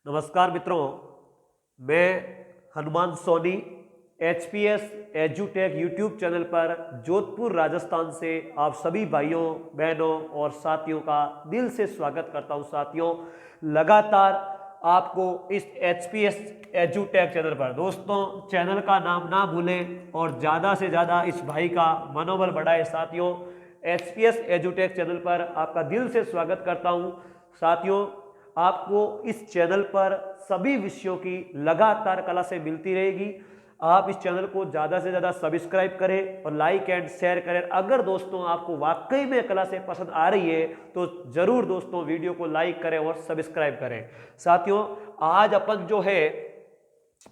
नमस्कार मित्रों, मैं हनुमान सोनी एचपीएस एजुटेक यूट्यूब चैनल पर जोधपुर राजस्थान से आप सभी भाइयों बहनों और साथियों का दिल से स्वागत करता हूं। साथियों, लगातार आपको इस एचपीएस एजुटेक चैनल पर दोस्तों चैनल का नाम ना भूलें और ज़्यादा से ज़्यादा इस भाई का मनोबल बढ़ाए। साथियों, एचपीएस एजुटेक चैनल पर आपका दिल से स्वागत करता हूं। साथियों, आपको इस चैनल पर सभी विषयों की लगातार क्लासें मिलती रहेगी। आप इस चैनल को ज़्यादा से ज़्यादा सब्सक्राइब करें और लाइक एंड शेयर करें। अगर दोस्तों आपको वाकई में क्लासें पसंद आ रही है तो ज़रूर दोस्तों वीडियो को लाइक करें और सब्सक्राइब करें। साथियों, आज अपन जो है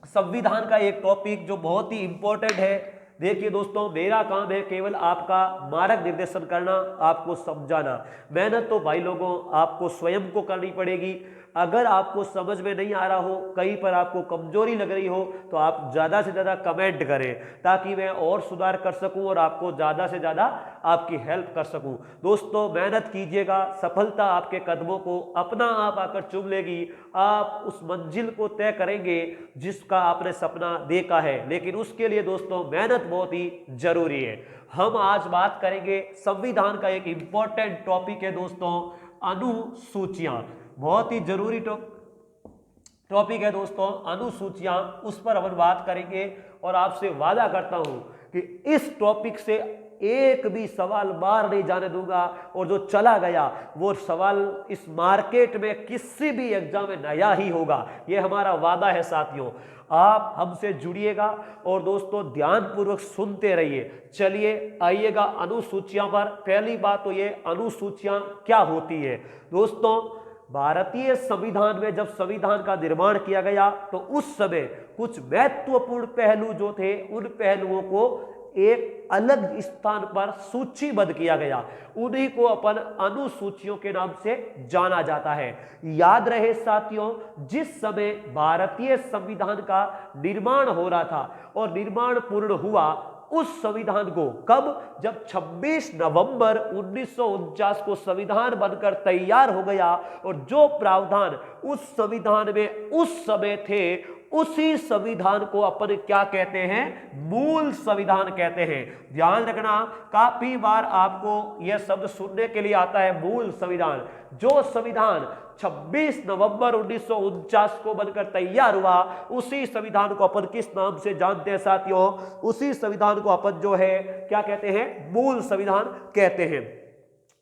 संविधान का एक टॉपिक जो बहुत ही इंपॉर्टेंट है। देखिए दोस्तों, मेरा काम है केवल आपका मार्ग निर्देशन करना, आपको समझाना। मेहनत तो भाई लोगों आपको स्वयं को करनी पड़ेगी। अगर आपको समझ में नहीं आ रहा हो, कहीं पर आपको कमजोरी लग रही हो, तो आप ज़्यादा से ज़्यादा कमेंट करें ताकि मैं और सुधार कर सकूं और आपको ज़्यादा से ज़्यादा आपकी हेल्प कर सकूं। दोस्तों, मेहनत कीजिएगा, सफलता आपके कदमों को अपना आप आकर चूम लेगी। आप उस मंजिल को तय करेंगे जिसका आपने सपना देखा है, लेकिन उसके लिए दोस्तों मेहनत बहुत ही जरूरी है। हम आज बात करेंगे संविधान का एक इंपॉर्टेंट टॉपिक है दोस्तों, अनुसूचियां। बहुत ही जरूरी टॉपिक है दोस्तों, अनुसूचियां। उस पर हम बात करेंगे और आपसे वादा करता हूं कि इस टॉपिक से एक भी सवाल बाहर नहीं जाने दूंगा, और जो चला गया वो सवाल इस मार्केट में किसी भी एग्जाम में नया ही होगा। ये हमारा वादा है। साथियों, आप हमसे जुड़िएगा और दोस्तों ध्यानपूर्वक सुनते रहिए। चलिए आइएगा अनुसूचियां पर। पहली बात तो ये अनुसूचियां क्या होती है। दोस्तों, भारतीय संविधान में जब संविधान का निर्माण किया गया तो उस समय कुछ महत्वपूर्ण पहलू जो थे, उन पहलुओं को एक अलग स्थान पर सूचीबद्ध किया गया। उन्हीं को अपन अनुसूचियों के नाम से जाना जाता है। याद रहे साथियों, जिस समय भारतीय संविधान का निर्माण हो रहा था और निर्माण पूर्ण हुआ, उस संविधान को कब, जब 26 नवंबर 1949 को संविधान बनकर तैयार हो गया, और जो प्रावधान उस संविधान में उस समय थे उसी संविधान को अपन क्या कहते हैं, मूल संविधान कहते हैं। ध्यान रखना, काफी बार आपको यह शब्द सुनने के लिए आता है, मूल संविधान। जो संविधान 26 नवंबर 1949 को बनकर तैयार हुआ, उसी संविधान को अपन किस नाम से जानते हैं साथियों? उसी संविधान को अपन जो है क्या कहते हैं, मूल संविधान कहते हैं।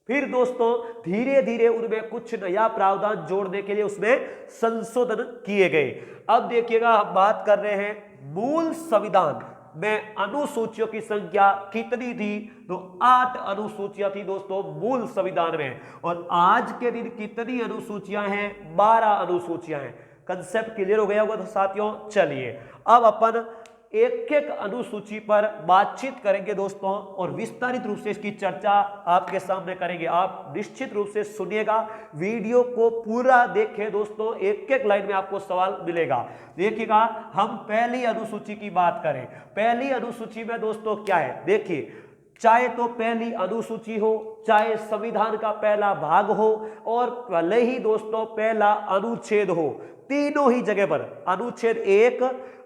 फिर दोस्तों धीरे धीरे उनमें कुछ नया प्रावधान जोड़ने के लिए उसमें संशोधन किए गए। अब देखिएगा, हम बात कर रहे हैं मूल संविधान में अनुसूचियों की संख्या कितनी थी, तो 8 अनुसूचियां थी दोस्तों मूल संविधान में। और आज के दिन कितनी अनुसूचियां हैं? 12 अनुसूचियां हैं। कंसेप्ट क्लियर हो गया होगा तो साथियों, चलिए अब अपन एक एक अनुसूची पर बातचीत करेंगे दोस्तों, और विस्तारित रूप से इसकी चर्चा आपके सामने करेंगे। आप निश्चित रूप से सुनिएगा, वीडियो को पूरा देखें दोस्तों, एक एक लाइन में आपको सवाल मिलेगा। देखिएगा, हम पहली अनुसूची की बात करें। पहली अनुसूची में दोस्तों क्या है, देखिए, चाहे तो पहली अनुसूची हो, चाहे संविधान का पहला भाग हो, और भले ही दोस्तों पहला अनुच्छेद हो, तीनों ही जगह पर अनुच्छेद 1,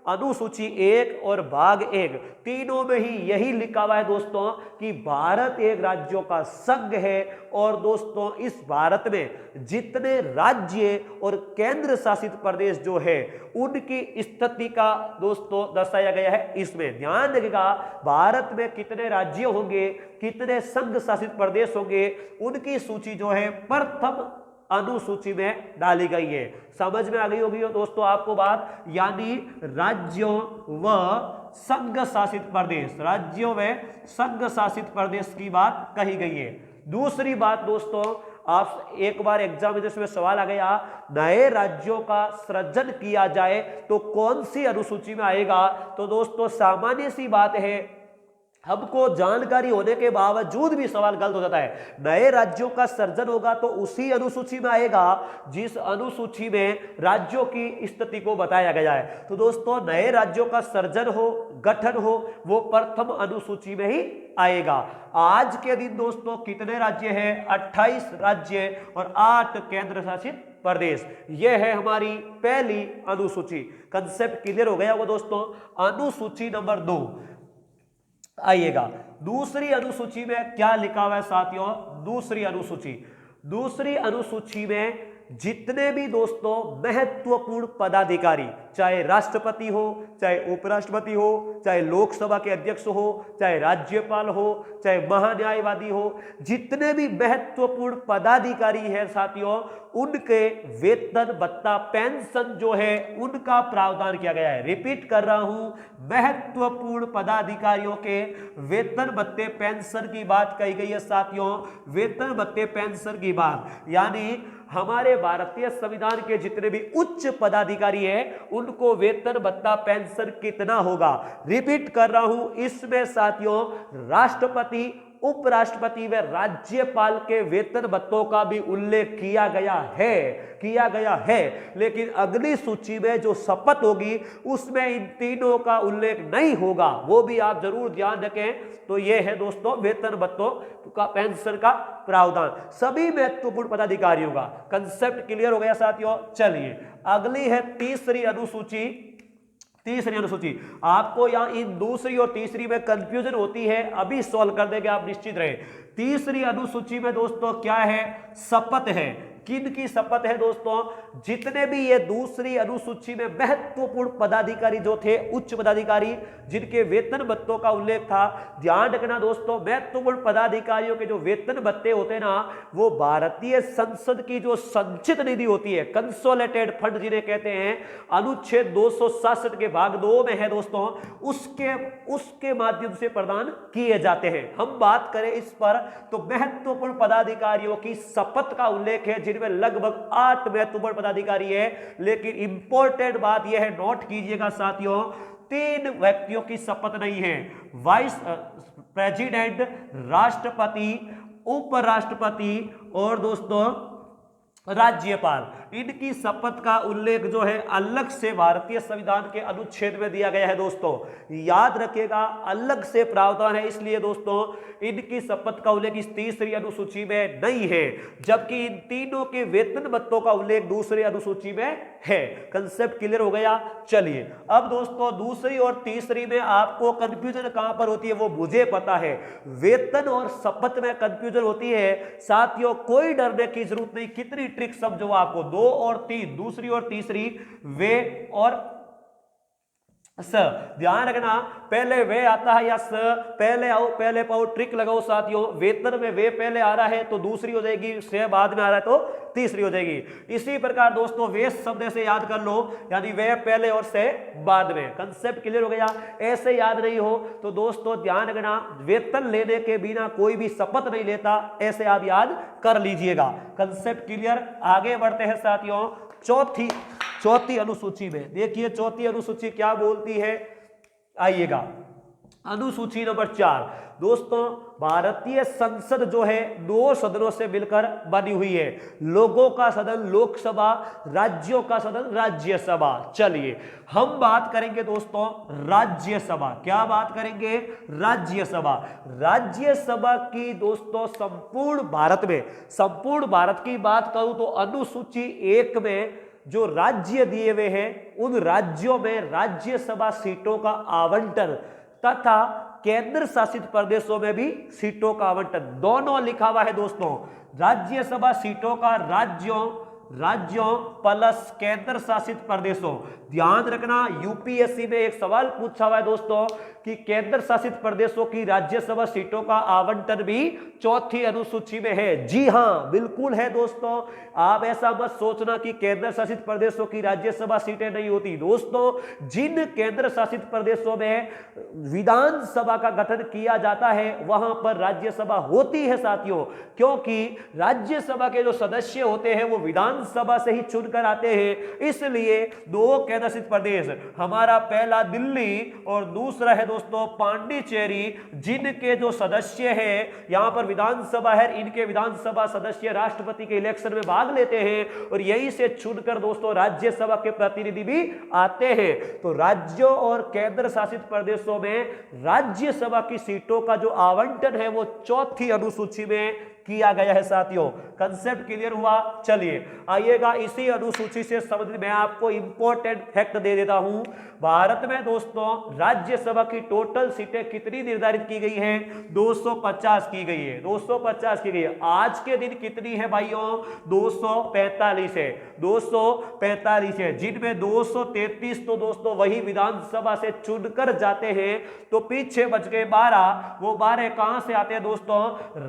अनुसूची 1 और भाग 1, तीनों में ही यही लिखा हुआ है दोस्तों कि भारत एक राज्यों का संघ है। और दोस्तों इस भारत में जितने राज्य और केंद्र शासित प्रदेश जो है, उनकी स्थिति का दोस्तों दर्शाया गया है इसमें। ध्यान रखिएगा, भारत में कितने राज्य होंगे, कितने संघ शासित प्रदेश होंगे, उनकी सूची जो है प्रथम अनुसूची में डाली गई है। समझ में आ गई होगी दोस्तों आपको बात, यानी राज्यों व संघ शासित प्रदेश, राज्यों में संघ शासित प्रदेश की बात कही गई है। दूसरी बात दोस्तों, आप एक बार एग्जामिनेशन में सवाल आ गया, नए राज्यों का सृजन किया जाए तो कौन सी अनुसूची में आएगा? तो दोस्तों सामान्य सी बात है, हमको जानकारी होने के बावजूद भी सवाल गलत हो जाता है। नए राज्यों का सृजन होगा तो उसी अनुसूची में आएगा जिस अनुसूची में राज्यों की स्थिति को बताया गया है। तो दोस्तों नए राज्यों का सृजन हो, गठन हो, वो प्रथम अनुसूची में ही आएगा। आज के दिन दोस्तों कितने राज्य हैं? 28 राज्य और 8 केंद्र शासित प्रदेश। यह है हमारी पहली अनुसूची। कंसेप्ट क्लियर हो गया वो दोस्तों। अनुसूची नंबर 2 आइएगा। दूसरी अनुसूची में क्या लिखा हुआ है साथियों? दूसरी अनुसूची में जितने भी दोस्तों महत्वपूर्ण पदाधिकारी, चाहे राष्ट्रपति हो, चाहे उपराष्ट्रपति हो, चाहे लोकसभा के अध्यक्ष हो, चाहे राज्यपाल हो, चाहे महान्यायवादी हो, जितने भी महत्वपूर्ण पदाधिकारी हैं साथियों, उनके वेतन भत्ता पेंशन जो है उनका प्रावधान किया गया है। रिपीट कर रहा हूं, महत्वपूर्ण पदाधिकारियों के वेतन भत्ते पेंशन की बात कही गई है साथियों। वेतन भत्ते पेंशन की बात, यानी हमारे भारतीय संविधान के जितने भी उच्च पदाधिकारी हैं उनको वेतन भत्ता पेंशन कितना होगा। रिपीट कर रहा हूं, इसमें साथियों राष्ट्रपति, उपराष्ट्रपति व राज्यपाल के वेतन भत्तों का भी उल्लेख किया गया है। लेकिन अगली सूची में जो शपथ होगी उसमें इन तीनों का उल्लेख नहीं होगा, वो भी आप जरूर ध्यान रखें। तो ये है दोस्तों वेतन भत्तों का पेंशन का प्रावधान सभी महत्वपूर्ण पदाधिकारियों का। कंसेप्ट क्लियर हो गया साथियों। चलिए अगली है तीसरी अनुसूची। आपको यहां इन दूसरी और तीसरी में कंफ्यूजन होती है, अभी सॉल्व कर देंगे आप, निश्चित रहे। तीसरी अनुसूची में दोस्तों क्या है? शपथ है। किन की शपथ है दोस्तों? जितने भी ये दूसरी अनुसूची में महत्वपूर्ण पदाधिकारी जो थे, उच्च पदाधिकारी जिनके वेतन भत्तों का उल्लेख था, ध्यान रखना दोस्तों, महत्वपूर्ण पदाधिकारियों के जो वेतन भत्ते होते हैं ना, वो भारतीय संसद की जो संचित निधि होती है, कंसोलिडेटेड फंड जिन्हें कहते हैं, अनुच्छेद 266 के भाग 2 में है दोस्तों, उसके माध्यम से प्रदान किए जाते हैं। हम बात करें इस पर तो महत्वपूर्ण पदाधिकारियों की शपथ का उल्लेख है, जिनमें लगभग 8 महत्वपूर्ण पदाधिकारी है। लेकिन इंपॉर्टेंट बात यह है, नोट कीजिएगा साथियों, 3 व्यक्तियों की शपथ नहीं है। वाइस प्रेसिडेंट, राष्ट्रपति, उपराष्ट्रपति और दोस्तों राज्यपाल, इनकी शपथ का उल्लेख जो है अलग से भारतीय संविधान के अनुच्छेद में दिया गया है दोस्तों। याद रखिएगा, अलग से प्रावधान है, इसलिए दोस्तों इनकी शपथ का उल्लेख इस तीसरी अनुसूची में नहीं है, जबकि इन तीनों के वेतन भत्तों का उल्लेख दूसरी अनुसूची में है। कंसेप्ट क्लियर हो गया। चलिए अब दोस्तों दूसरी और तीसरी में आपको कंफ्यूजन कहां पर होती है वो मुझे पता है। वेतन और शपथ में कंफ्यूजन होती है साथियों, कोई डरने की जरूरत नहीं। कितनी ट्रिक समझो आपको, 2 और 3, दूसरी और तीसरी, वे और स। ध्यान रखना, पहले वे आता है या स, पहले आओ पहले पाओ, ट्रिक लगाओ साथियों। वेतन में वे पहले आ रहा है तो दूसरी हो जाएगी, से बाद में आ रहा है तो तीसरी हो जाएगी। इसी प्रकार दोस्तों वे शब्द से याद कर लो, यानी वे पहले और से बाद में। कंसेप्ट क्लियर हो गया। ऐसे याद नहीं हो तो दोस्तों ध्यान रखना, वेतन लेने के बिना कोई भी शपथ नहीं लेता, ऐसे आप याद कर लीजिएगा। Concept clear. आगे बढ़ते हैं साथियों चौथी अनुसूची में। देखिए चौथी अनुसूची क्या बोलती है, आइएगा। अनुसूची नंबर 4 दोस्तों, भारतीय संसद जो है 2 सदनों से मिलकर बनी हुई है। लोगों का सदन लोकसभा, राज्यों का सदन राज्यसभा। चलिए हम बात करेंगे दोस्तों राज्यसभा। क्या बात करेंगे? राज्यसभा। राज्यसभा की दोस्तों संपूर्ण भारत की बात करूं तो अनुसूची 1 में जो राज्य दिए हुए हैं उन राज्यों में राज्यसभा सीटों का आवंटन तथा केंद्र शासित प्रदेशों में भी सीटों का आवंटन दोनों लिखा हुआ है दोस्तों। राज्यसभा सीटों का राज्यों प्लस केंद्र शासित प्रदेशों। ध्यान रखना, यूपीएससी में एक सवाल पूछा हुआ है दोस्तों कि केंद्र शासित प्रदेशों की राज्यसभा सीटों का आवंटन भी चौथी अनुसूची में है। जी हां, बिल्कुल है दोस्तों। आप ऐसा मत सोचना कि केंद्र शासित प्रदेशों की राज्यसभा सीटें नहीं होती। दोस्तों जिन केंद्र शासित प्रदेशों में विधानसभा का गठन किया जाता है वहां पर राज्यसभा होती है साथियों, क्योंकि राज्यसभा के जो सदस्य होते हैं वो विधानसभा से ही चुनकर आते हैं। इसलिए 2 केंद्र शासित प्रदेश, हमारा पहला दिल्ली और दूसरा है दोस्तों पांडिचेरी, जिनके जो सदस्य हैं यहां पर विधानसभा है, इनके विधानसभा सदस्य राष्ट्रपति के इलेक्शन में भाग लेते हैं और यहीं से चुनकर दोस्तों राज्यसभा के प्रतिनिधि भी आते हैं। तो राज्यों और केंद्र शासित प्रदेशों में राज्यसभा की सीटों का जो आवंटन है वो चौथी अनुसूची में किया गया है साथियों। कंसेप्ट क्लियर हुआ। चलिए आइएगा इसी अनुसूची से समझ मैं आपको इंपॉर्टेंट फैक्ट दे देता हूं। भारत में दोस्तों राज्यसभा की टोटल सीटें कितनी निर्धारित की गई है? 250 की गई है, 250 की गई है। आज के दिन कितनी है भाइयों? 245 है, 245 है, जिनमें 233 तो दोस्तों वही विधानसभा से चुनकर जाते हैं, तो पीछे बच गए 12। वो 12 कहां से आते हैं दोस्तों?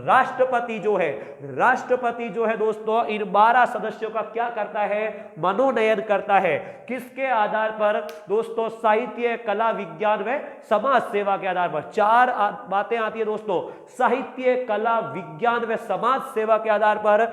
राष्ट्रपति जो है, राष्ट्रपति जो है दोस्तों इन 12 सदस्यों का क्या करता है? मनोनयन करता है। किसके आधार पर दोस्तों? साहित्य, कला, विज्ञान व समाज सेवा के आधार पर। चार बातें आती है दोस्तों, साहित्य, कला, विज्ञान व समाज सेवा के आधार पर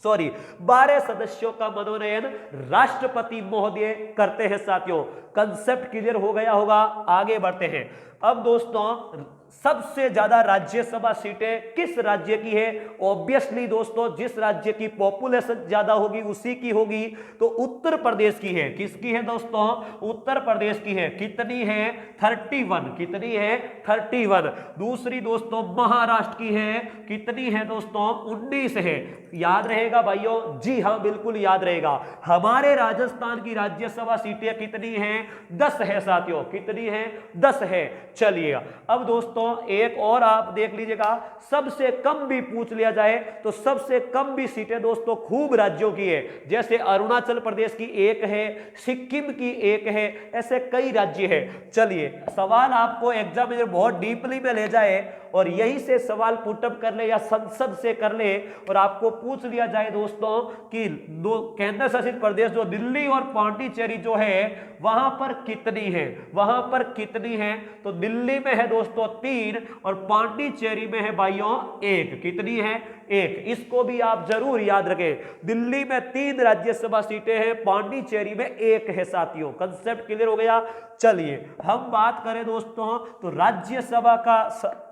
सॉरी 12 सदस्यों का मनोनयन राष्ट्रपति महोदय करते हैं साथियों। कंसेप्ट क्लियर हो गया होगा। आगे बढ़ते हैं। अब दोस्तों सबसे ज्यादा राज्यसभा सीटें किस राज्य की है? ऑब्वियसली दोस्तों जिस राज्य की पॉपुलेशन ज्यादा होगी उसी की होगी, तो उत्तर प्रदेश की है। किसकी है दोस्तों? उत्तर प्रदेश की है। कितनी है? 31। कितनी है? 31। दूसरी दोस्तों महाराष्ट्र की है। कितनी है दोस्तों? 19 है। याद रहेगा भाइयों? जी हां बिल्कुल याद रहेगा। हमारे राजस्थान की राज्यसभा सीटें कितनी हैं? 10 है साथियों। कितनी है? 10 है। चलिए अब दोस्तों एक और आप देख लीजिएगा, सबसे कम भी पूछ लिया जाए तो सबसे कम भी सीटें दोस्तों खूब राज्यों की है। जैसे अरुणाचल प्रदेश की 1 है, सिक्किम की 1 है, ऐसे कई राज्य है। चलिए सवाल आपको एग्जामिनर बहुत डीपली में ले जाए और यही से सवाल पुटअप कर ले या संसद से कर ले और आपको पूछ लिया जाए दोस्तों कि दो केंद्र शासित प्रदेश जो दिल्ली और पांडिचेरी जो है वहां पर कितनी है? वहां पर कितनी है? तो दिल्ली में है दोस्तों 3 और पांडिचेरी में है भाइयों 1। कितनी है? 1। इसको भी आप जरूर याद रखें। दिल्ली में 3 राज्यसभा सीटें हैं, पांडिचेरी में 1 है साथियों। कंसेप्ट क्लियर हो गया। चलिए हम बात करें दोस्तों तो राज्यसभा का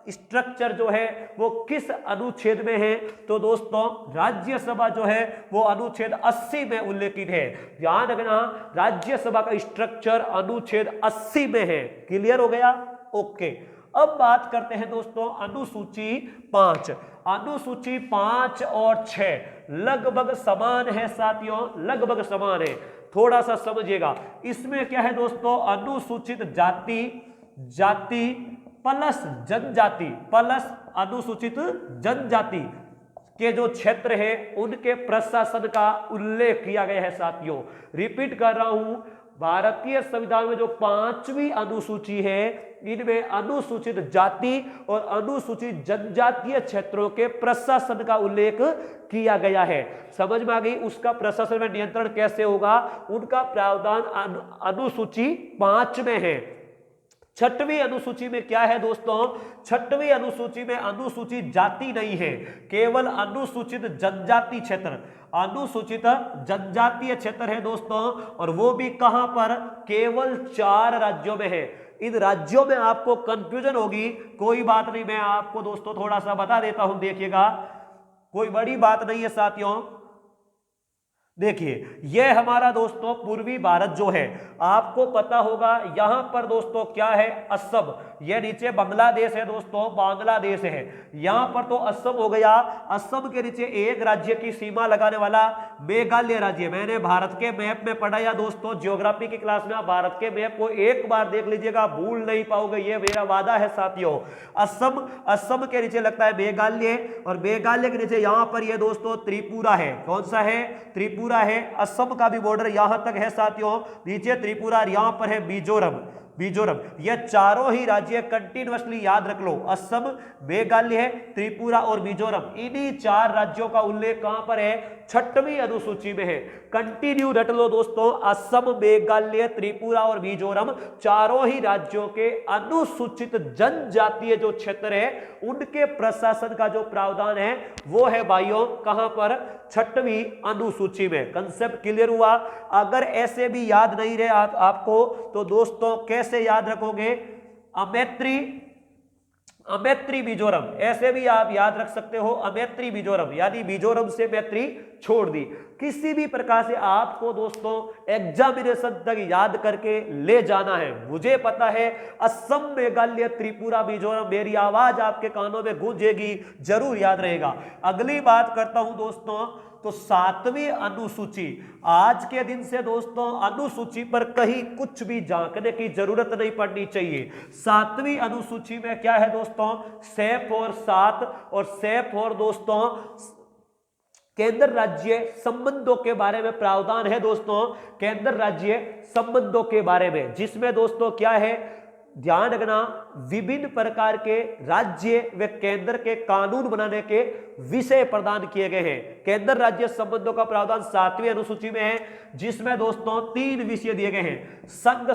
स्ट्रक्चर जो है वो किस अनुच्छेद में है? तो दोस्तों राज्यसभा जो है वो अनुच्छेद 80 में उल्लेखित है। ध्यान रखना राज्यसभा का स्ट्रक्चर अनुच्छेद 80 में है। क्लियर हो गया? ओके। अब बात करते हैं दोस्तों अनुसूची 5। अनुसूची 5 और 6 लगभग समान है साथियों, लगभग समान है। थोड़ा सा समझिएगा। इसमें क्या है दोस्तों? अनुसूचित जाति, जाति प्लस जनजाति प्लस अनुसूचित जनजाति के जो क्षेत्र है उनके प्रशासन का उल्लेख किया गया है साथियों। रिपीट कर रहा हूं, भारतीय संविधान में जो 5वीं अनुसूची है इनमें अनुसूचित जाति और अनुसूचित जनजातीय क्षेत्रों के प्रशासन का उल्लेख किया गया है। समझ में आ गई? उसका प्रशासन में नियंत्रण कैसे होगा, उनका प्रावधान अनुसूची 5 में है। 6वीं अनुसूची में क्या है दोस्तों? 6वीं अनुसूची में अनुसूचित जाति नहीं है, केवल अनुसूचित जनजाति क्षेत्र, अनुसूचित जनजातीय क्षेत्र है दोस्तों। और वो भी कहां पर? केवल 4 राज्यों में है। इन राज्यों में आपको कंफ्यूजन होगी, कोई बात नहीं, मैं आपको दोस्तों थोड़ा सा बता देता हूं। देखिएगा कोई बड़ी बात नहीं है साथियों। देखिए यह हमारा दोस्तों पूर्वी भारत जो है, आपको पता होगा यहां पर दोस्तों क्या है? असम। यह नीचे बांग्लादेश है दोस्तों, बांग्लादेश है। यहां पर तो असम हो गया। असम के नीचे एक राज्य की सीमा लगाने वाला मेघालय राज्य। मैंने भारत के मैप में पढ़ाया दोस्तों, ज्योग्राफी की क्लास में। आप भारत के मैप को एक बार देख लीजिएगा, भूल नहीं पाओगे, यह मेरा वादा है साथियों। असम, असम के नीचे लगता है मेघालय और मेघालय के नीचे यहां पर यह दोस्तों त्रिपुरा है। कौन सा है? त्रिपुरा है। असम का भी बॉर्डर यहां तक है साथियों, नीचे त्रिपुरा, यहां पर है मिजोरम। मिजोरम, ये चारों ही राज्य कंटिन्यूअसली याद रख लो। असम, मेघालय, त्रिपुरा और मिजोरम, इन्हीं 4 राज्यों का उल्लेख कहां पर है? 6वीं अनुसूची में है। कंटिन्यू रट लो दोस्तों, असम, मेघालय, त्रिपुरा और मिजोरम चारों ही राज्यों के अनुसूचित जनजातीय जो क्षेत्र है उनके प्रशासन का जो प्रावधान है वो है भाइयों कहां पर? 6वीं अनुसूची में। कंसेप्ट क्लियर हुआ? अगर ऐसे भी याद नहीं रहे आपको तो दोस्तों कैसे याद रखोगे? मैत्री, अमैत्री मिजोरम, ऐसे भी आप याद रख सकते हो, अमैत्री मिजोरम, यानी मिजोरम से मैत्री छोड़ दी। किसी भी प्रकार से आपको दोस्तों एग्जामिनेशन तक याद करके ले जाना है। मुझे पता है असम, मेघालय, त्रिपुरा, मिजोरम, मेरी आवाज आपके कानों में गूंजेगी, जरूर याद रहेगा। अगली बात करता हूं दोस्तों, तो 7वीं अनुसूची, आज के दिन से दोस्तों अनुसूची पर कहीं कुछ भी झांकने की जरूरत नहीं पड़नी चाहिए। 7वीं अनुसूची में क्या है दोस्तों, सेफ और 7 और सेफ और दोस्तों केंद्र राज्य संबंधों के बारे में प्रावधान है दोस्तों, केंद्र राज्य संबंधों के बारे में, जिसमें दोस्तों क्या है, ध्यान रखना, विभिन्न प्रकार के राज्य व केंद्र के कानून बनाने के विषय प्रदान किए गए हैं। केंद्र राज्य संबंधों का प्रावधान 7वीं अनुसूची में है, जिसमें दोस्तों 3 विषय दिए गए हैं, संघ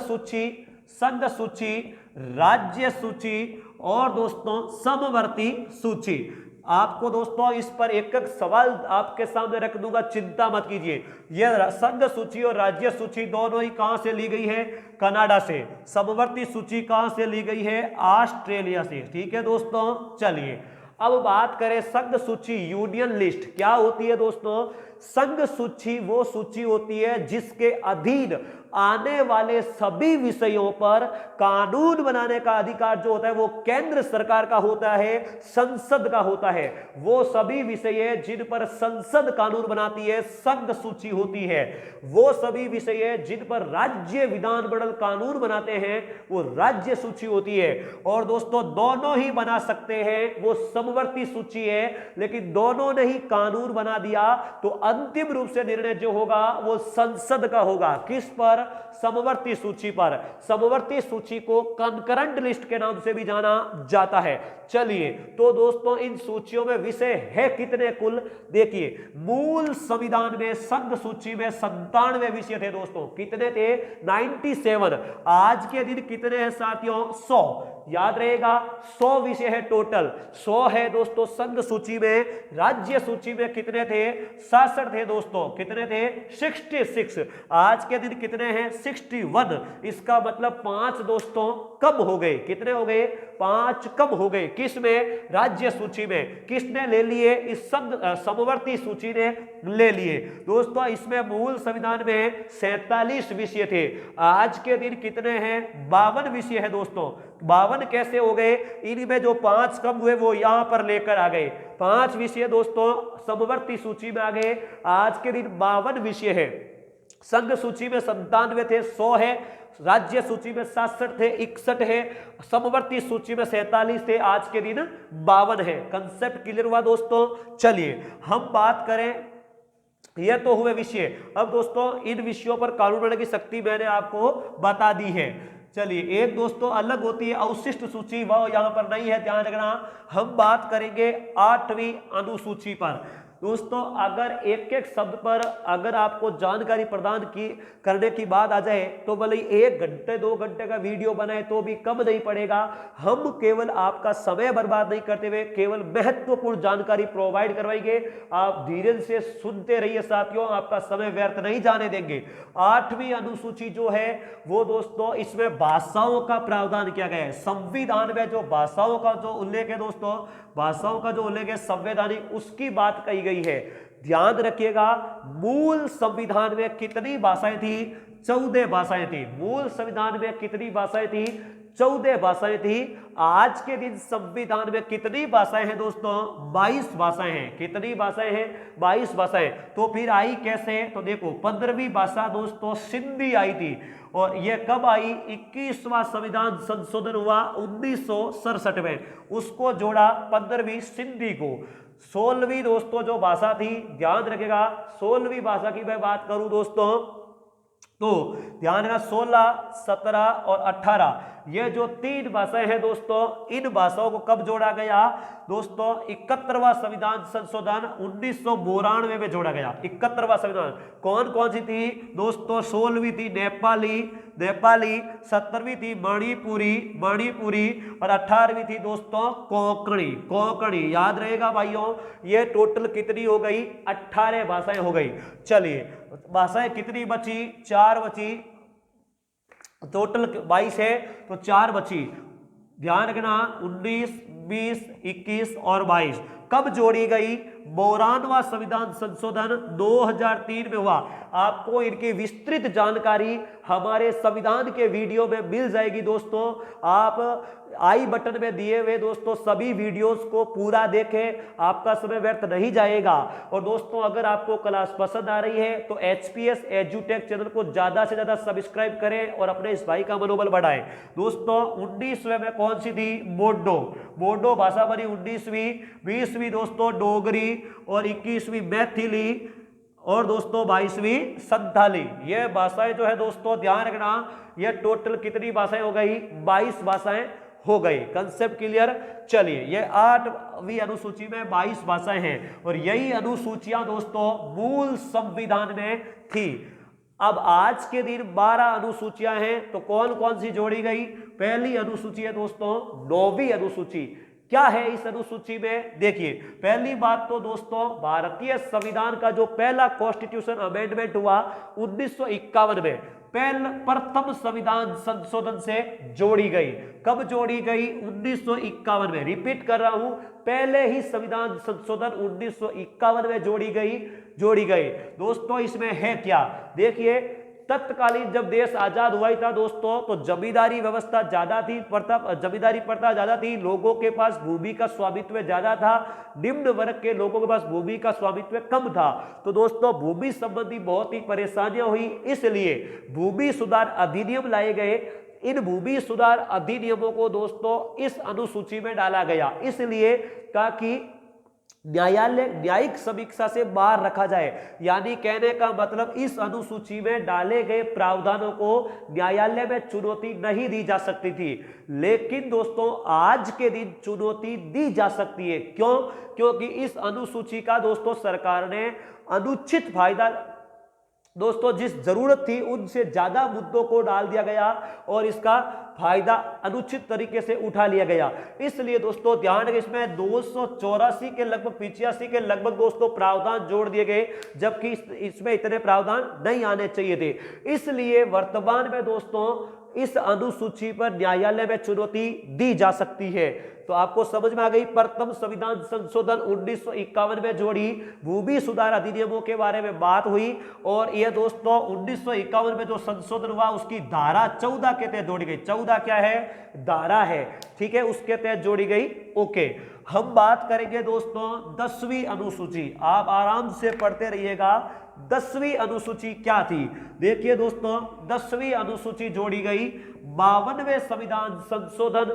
सूची, राज्य सूची और दोस्तों समवर्ती सूची। आपको दोस्तों इस पर एक एक सवाल आपके सामने रख दूंगा, चिंता मत कीजिए। यह संघ सूची और राज्य सूची दोनों ही कहां से ली गई है, कनाडा से। समवर्ती सूची कहां से ली गई है, ऑस्ट्रेलिया से। ठीक है दोस्तों, चलिए अब बात करें संघ सूची, यूनियन लिस्ट क्या होती है दोस्तों। संघ सूची वो सूची होती है जिसके अधीन आने वाले सभी विषयों पर कानून बनाने का अधिकार जो होता है वो केंद्र सरकार का होता है, संसद का होता है। वो सभी विषय जिन पर संसद कानून बनाती है संघ सूची होती है। वो सभी विषय जिन पर राज्य विधानमंडल कानून बनाते हैं वो राज्य सूची होती है। और दोस्तों दोनों ही बना सकते हैं, वो समवर्ती सूची है, लेकिन दोनों ने ही कानून बना दिया तो अंतिम रूप से निर्णय जो होगा वो संसद का होगा। किस पर, समवर्ती सूची पर। समवर्ती सूची को कंकरेंट लिस्ट के नाम से भी जाना जाता है। चलिए तो दोस्तों इन सूचियों में विषय है कितने कुल, देखिए मूल संविधान में संघ सूची में 97 विषय थे दोस्तों। कितने थे, 97। आज के दिन कितने हैं साथियों, 100। याद रहेगा 100 विषय है टोटल, 100 है दोस्तों संघ सूची में। राज्य सूची में कितने थे, 66 थे दोस्तों। कितने थे, 66। आज के दिन कितने हैं, 61। इसका मतलब 5 दोस्तों कम हो गए। कितने हो गए, 5 कम हो गए। किस में, राज्य सूची में। किसने ले लिए, इस समवर्ती सूची ने ले लिए दोस्तों। इसमें मूल संविधान में 47 विषय थे। आज के दिन कितने हैं, 52 विषय है दोस्तों। 52 कैसे हो गए, इनमें जो 5 कम हुए वो यहां पर लेकर आ गए। 5 विषय दोस्तों समवर्ती सूची में आ गए। आज के दिन 52 विषय है। संघ सूची में 97 थे, 100 है। राज्य सूची में 67 थे, 61 है। समवर्ती सूची में 47 थे, आज के दिन 52 है। कंसेप्ट क्लियर हुआ दोस्तों। चलिए हम बात करें, यह तो हुए विषय। अब दोस्तों इन विषयों पर कानून बनाने की शक्ति मैंने आपको बता दी है। चलिए एक दोस्तों अलग होती है अवशिष्ट सूची, वह यहां पर नहीं है, ध्यान रखना। हम बात करेंगे 8वीं अनुसूची पर। दोस्तों अगर एक एक शब्द पर अगर आपको जानकारी प्रदान करने की बात आ जाए तो भले 1 घंटे 2 घंटे का वीडियो बनाए तो भी कम नहीं पड़ेगा। हम केवल आपका समय बर्बाद नहीं करते हुए केवल महत्वपूर्ण जानकारी प्रोवाइड करवाएंगे। आप धीरे से सुनते रहिए साथियों, आपका समय व्यर्थ नहीं जाने देंगे। 8वीं अनुसूची जो है वो दोस्तों इसमें भाषाओं का प्रावधान किया गया है। संविधान में जो भाषाओं का जो उल्लेख है दोस्तों, भाषाओं का जो उल्लेख है संवैधानिक, उसकी बात कही गई है। ध्यान रखिएगा मूल संविधान में कितनी भाषाएं थी, 14 भाषाएं थी। मूल संविधान में कितनी भाषाएं थी, 14 भाषाएं थी। आज के दिन संविधान में कितनी भाषाएं हैं दोस्तों, 22 भाषाएं हैं। कितनी भाषाएं हैं, 22 भाषाएं। तो फिर आई कैसे, तो देखो 15वीं भाषा दोस्तों सिंधी आई थी। और यह कब आई, 21वां संविधान संशोधन हुआ 1967 में, उसको जोड़ा 15वीं सिंधी को। 16वीं दोस्तों जो भाषा थी, ध्यान रखिएगा 16वीं भाषा की मैं बात करूं दोस्तों तो ध्यान रखना 16, 17 और 18 ये जो 3 भाषाएं हैं दोस्तों, इन भाषाओं को कब जोड़ा गया दोस्तों, 71वां संविधान संशोधन 1992 में जोड़ा गया। 71वां संविधान कौन कौन सी थी दोस्तों, 16वीं थी नेपाली, 17वीं थी मणिपुरी और 18वीं थी दोस्तों कोंकणी। याद रहेगा भाइयों, ये टोटल कितनी हो गई, 18 भाषाएं हो गई। चलिए भाषाएं कितनी बची, 4 बची। टोटल 22 है तो 4 बची। ध्यान रखना 19, 20, 21 और 22 कब जोड़ी गई? 92वां संविधान संशोधन 2003 में हुआ। आपको इनकी विस्तृत जानकारी हमारे संविधान के वीडियो में मिल जाएगी दोस्तों। आप आई बटन में दिए हुए दोस्तों सभी वीडियोस को पूरा देखें, आपका समय व्यर्थ नहीं जाएगा। और दोस्तों अगर आपको क्लास पसंद आ रही है तो HPS एजुटेक चैनल को ज्यादा से ज्यादा सब्सक्राइब करें और अपने इस भाई का मनोबल बढ़ाएं। दोस्तों 19वें में कौन सी थी? बोडो भाषा बनी 19वीं, 20वीं दोस्तों डोगरी और 21वीं मैथिली और दोस्तों 22वीं संथाली। ये भाषाएं जो है दोस्तों ध्यान रखना, ये टोटल कितनी भाषाएं हो गई? 22 भाषाएं हो गई। Concept clear? चलिए, ये 8वीं अनुसूची में 22 भाषाएं हैं और यही अनुसूचियां दोस्तों मूल संविधान में थी। अब आज के दिन 12 अनुसूचियां हैं, तो कौन कौन सी जोड़ी गई? पहली अनुसूची है दोस्तों 9वीं अनुसूची। क्या है इस अनुसूची में? देखिए, पहली बात तो दोस्तों भारतीय संविधान का जो पहला कॉन्स्टिट्यूशन अमेंडमेंट हुआ 1951 में प्रथम संविधान संशोधन से जोड़ी गई। कब जोड़ी गई? 1951 में। रिपीट कर रहा हूं, पहले ही संविधान संशोधन 1951 में जोड़ी गई दोस्तों। इसमें है क्या? देखिए, तत्कालीन जब देश आजाद हुआ ही था दोस्तों, तो जमींदारी व्यवस्था ज्यादा थी, जमींदारी प्रथा ज्यादा थी, लोगों के पास भूमि का स्वामित्व ज्यादा था, निम्न वर्ग के लोगों के पास भूमि का स्वामित्व कम था। तो दोस्तों भूमि संबंधी बहुत ही परेशानियां हुई, इसलिए भूमि सुधार अधिनियम लाए गए। इन भूमि सुधार अधिनियमों को दोस्तों इस अनुसूची में डाला गया, इसलिए ताकि न्यायिक समीक्षा से बाहर रखा जाए। यानी कहने का मतलब इस अनुसूची में डाले गए प्रावधानों को न्यायालय में चुनौती नहीं दी जा सकती थी, लेकिन दोस्तों आज के दिन चुनौती दी जा सकती है। क्यों? क्योंकि इस अनुसूची का दोस्तों सरकार ने अनुचित फायदा दोस्तों जिस जरूरत थी उनसे ज्यादा मुद्दों को डाल दिया गया और इसका फायदा अनुचित तरीके से उठा लिया गया। इसलिए दोस्तों ध्यान रखें, इसमें 284 के लगभग 85 के लगभग दोस्तों प्रावधान जोड़ दिए गए, जबकि इसमें इतने प्रावधान नहीं आने चाहिए थे। इसलिए वर्तमान में दोस्तों इस अनुसूची पर न्यायालय में चुनौती दी जा सकती है। तो आपको समझ में आ गई, प्रथम संविधान संशोधन 1951 में जोड़ी भूमि सुधार अधिनियमों के बारे में बात हुई और यह दोस्तों 1951 में जो संशोधन हुआ उसकी धारा 14 के तहत जोड़ी गई। 14 क्या है? धारा है, ठीक है, उसके तहत जोड़ी गई। ओके, हम बात करेंगे दोस्तों 10वीं अनुसूची। आप आराम से पढ़ते रहिएगा। 10वीं अनुसूची क्या थी? देखिए दोस्तों 10वीं अनुसूची जोड़ी गई 52वें संविधान संशोधन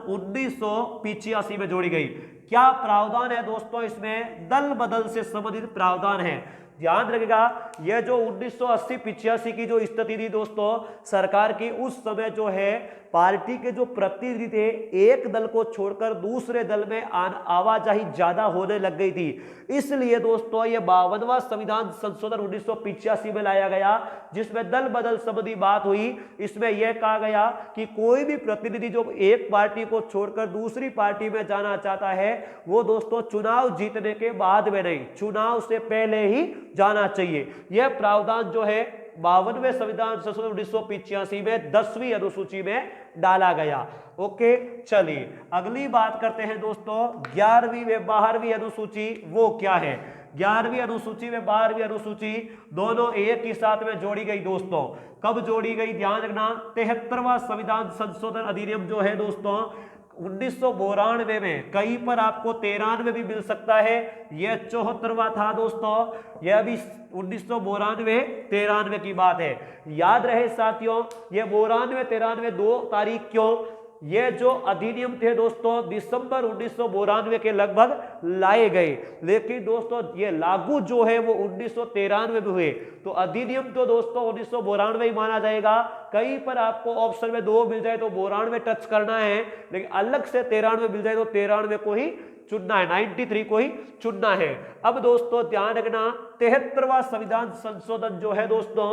1985 में जोड़ी गई। क्या प्रावधान है दोस्तों? इसमें दल बदल से संबंधित प्रावधान है। ध्यान रखिएगा, यह जो 1980-85 की जो स्थिति थी दोस्तों सरकार की, उस समय जो है पार्टी के जो प्रतिनिधि थे एक दल को छोड़कर दूसरे दल में आवाजाही ज्यादा होने लग गई थी। इसलिए दोस्तों ये 52वां संविधान संशोधन 1985 में लाया गया, जिसमें दल बदल संबंधी बात हुई। इसमें यह कहा गया कि कोई भी प्रतिनिधि जो एक पार्टी को छोड़कर दूसरी पार्टी में जाना चाहता है वो दोस्तों चुनाव जीतने के बाद में नहीं, चुनाव से पहले ही जाना चाहिए। यह प्रावधान जो है 52वें संविधान संशोधन 1985 में 10वीं अनुसूची में डाला गया। ओके, चलिए अगली बात करते हैं दोस्तों 11वीं व 12वीं अनुसूची। वो क्या है? 11वीं अनुसूची में 12वीं अनुसूची दोनों एक ही साथ में जोड़ी गई दोस्तों। कब जोड़ी गई? ध्यान रखना, 73वां संविधान संशोधन अधिनियम जो है दोस्तों 1992 में, कहीं पर आपको 93 भी मिल सकता है, यह 74वां था दोस्तों। यह भी 1992-93 की बात है। याद रहे साथियों, यह 92-93 2 तारीख क्यों? ये जो अधिनियम थे दोस्तों दिसंबर 1992 के लगभग लाए गए, लेकिन दोस्तों ये लागू जो है वो 1993 में हुए। तो अधिनियम तो दोस्तों 1992 ही माना जाएगा। कहीं पर आपको ऑप्शन में 2 मिल जाए तो 92 टच करना है, लेकिन अलग से 93 मिल जाए तो 93 को ही चुनना है, 93 को ही चुनना है। अब दोस्तों ध्यान रखना, 73वां संविधान संशोधन जो है दोस्तों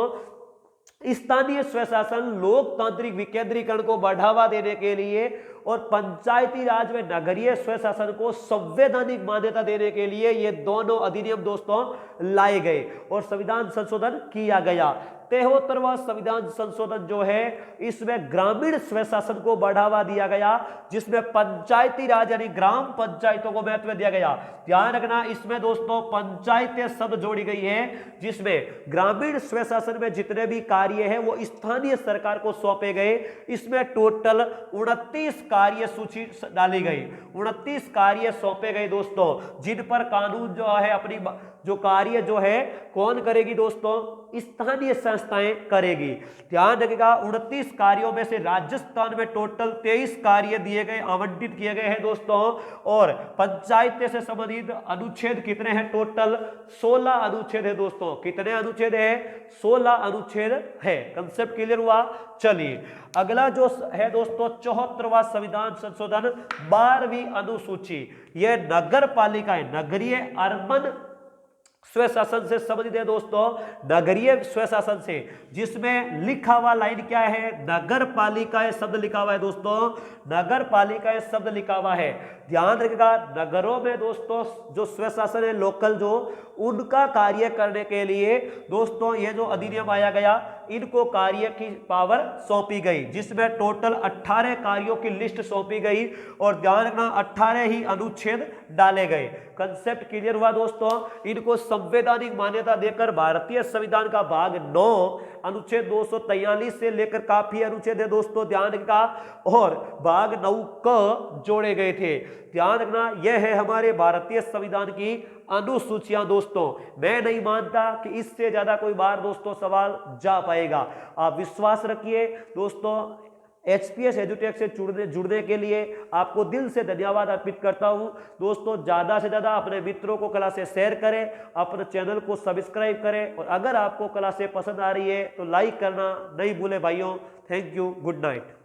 स्थानीय स्वशासन लोकतांत्रिक विकेंद्रीकरण को बढ़ावा देने के लिए और पंचायती राज में नगरीय स्वशासन को संवैधानिक मान्यता देने के लिए ये दोनों अधिनियम दोस्तों लाए गए और संविधान संशोधन किया गया। 73वां संविधान संशोधन जो है इसमें ग्रामीण स्वशासन को बढ़ावा दिया गया, जिसमें पंचायती राज यानी ग्राम पंचायतों को महत्व दिया गया। ध्यान रखना इसमें दोस्तों पंचायतें शब्द जोड़ी गई है, जिसमें ग्रामीण स्वशासन में जितने भी कार्य है वो स्थानीय सरकार को सौंपे गए। इसमें टोटल 29 कार्य सूची डाली गई, 29 कार्य सौंपे गए दोस्तों, जिन पर कानून जो है अपनी जो कार्य जो है कौन करेगी दोस्तों, स्थानीय संस्थाएं करेगी। ध्यान रखिएगा 29 कार्यों में से राजस्थान में टोटल 23 कार्य दिए गए, आवंटित किए गए हैं दोस्तों। और पंचायत से संबंधित अनुच्छेद कितने हैं, टोटल 16 अनुच्छेद है दोस्तों। कितने अनुच्छेद है, 16 अनुच्छेद है। कंसेप्ट क्लियर हुआ। चलिए अगला जो है दोस्तों 74वां संविधान संशोधन 12वीं अनुसूची, यह नगर पालिकाएं नगरीय अर्बन स्वशासन से संबंधित है दोस्तों, नगरीय स्वशासन से, जिसमें लिखा हुआ लाइन क्या है, नगर पालिकाएं शब्द लिखा हुआ है दोस्तों, नगर पालिकाएं शब्द लिखा हुआ है। ध्यान रखिएगा नगरों में दोस्तों जो स्वशासन है लोकल जो, उनका कार्य करने के लिए दोस्तों ये जो अधिनियम आया गया, इनको कार्य की पावर सौंपी गई, जिसमें टोटल 18 कार्यों की लिस्ट सौंपी गई और ध्यान रखना 18 ही अनुच्छेद डाले गए। कंसेप्ट क्लियर हुआ दोस्तों। इनको संवैधानिक मान्यता देकर भारतीय संविधान का भाग 9 अनुच्छेद 243 से लेकर काफी अनुच्छेद है दोस्तों, ध्यान रखना, और भाग 9 क जोड़े गए थे। ध्यान रखना यह है हमारे भारतीय संविधान की अनुसूचियां दोस्तों। मैं नहीं मानता कि इससे ज्यादा कोई बार दोस्तों सवाल जा पाएगा। आप विश्वास रखिए दोस्तों। HPS एजुटेक से जुड़ने के लिए आपको दिल से धन्यवाद अर्पित करता हूं दोस्तों। ज्यादा से ज्यादा अपने मित्रों को क्लासें शेयर करें, अपने चैनल को सब्सक्राइब करें, और अगर आपको क्लासें पसंद आ रही है तो लाइक करना नहीं भूले भाइयों। Thank you, good night.